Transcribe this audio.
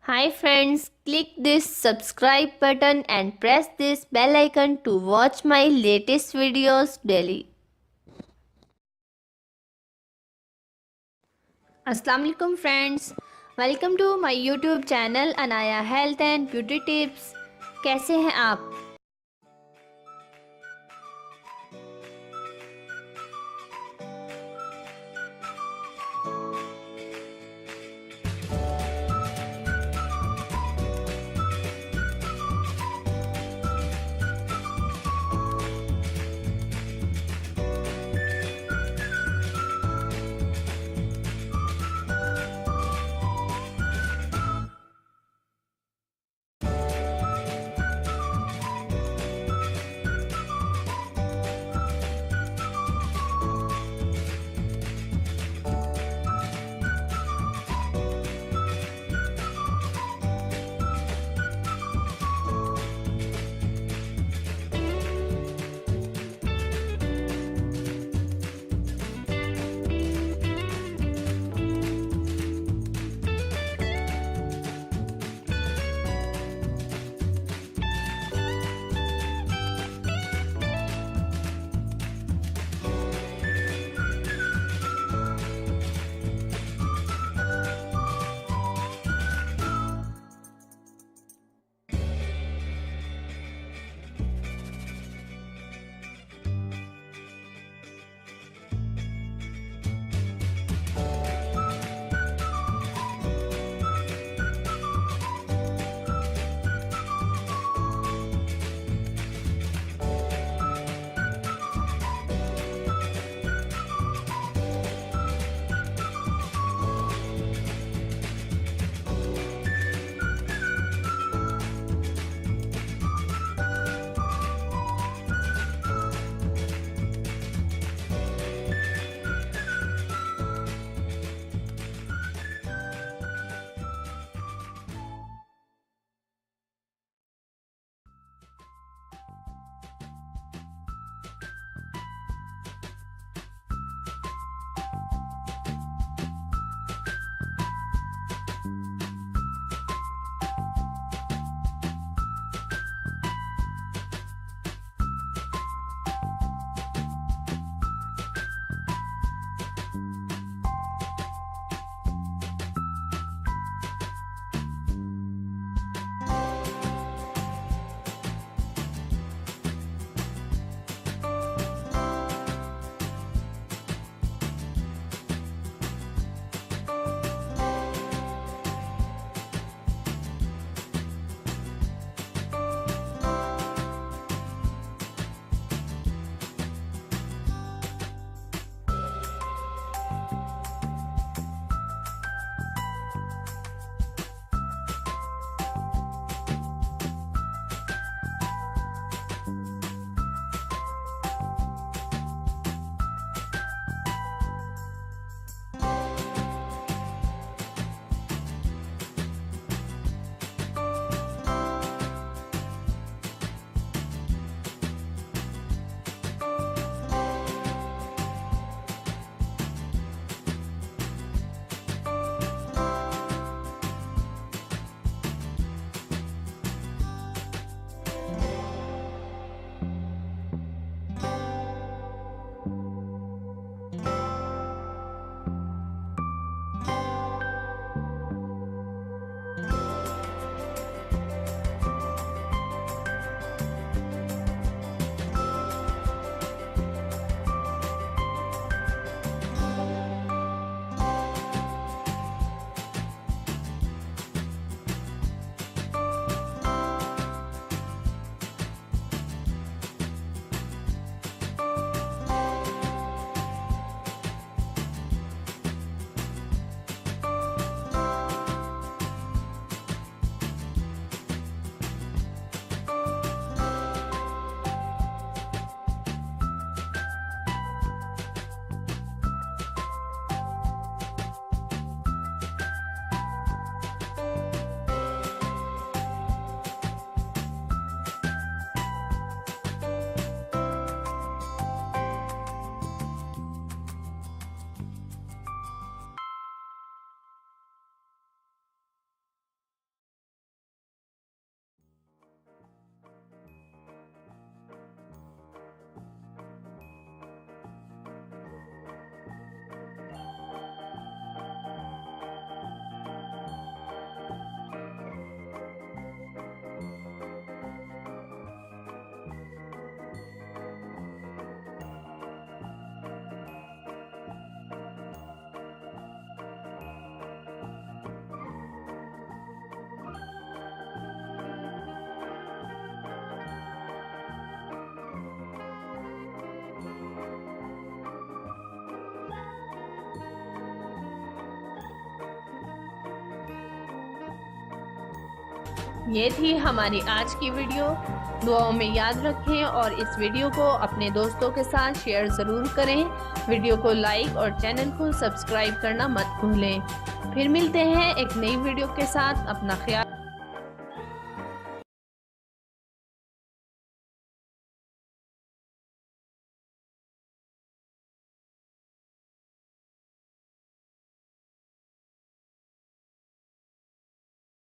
Hi friends, click this subscribe button and press this bell icon to watch my latest videos daily. Assalamu alaikum friends, welcome to my YouTube channel Anaya health and beauty tips. कैसे हैं आप? ये थी हमारी आज की वीडियो। दुआओं में याद रखें और इस वीडियो को अपने दोस्तों के साथ शेयर ज़रूर करें। वीडियो को लाइक और चैनल को सब्सक्राइब करना मत भूलें। फिर मिलते हैं एक नई वीडियो के साथ। अपना ख्याल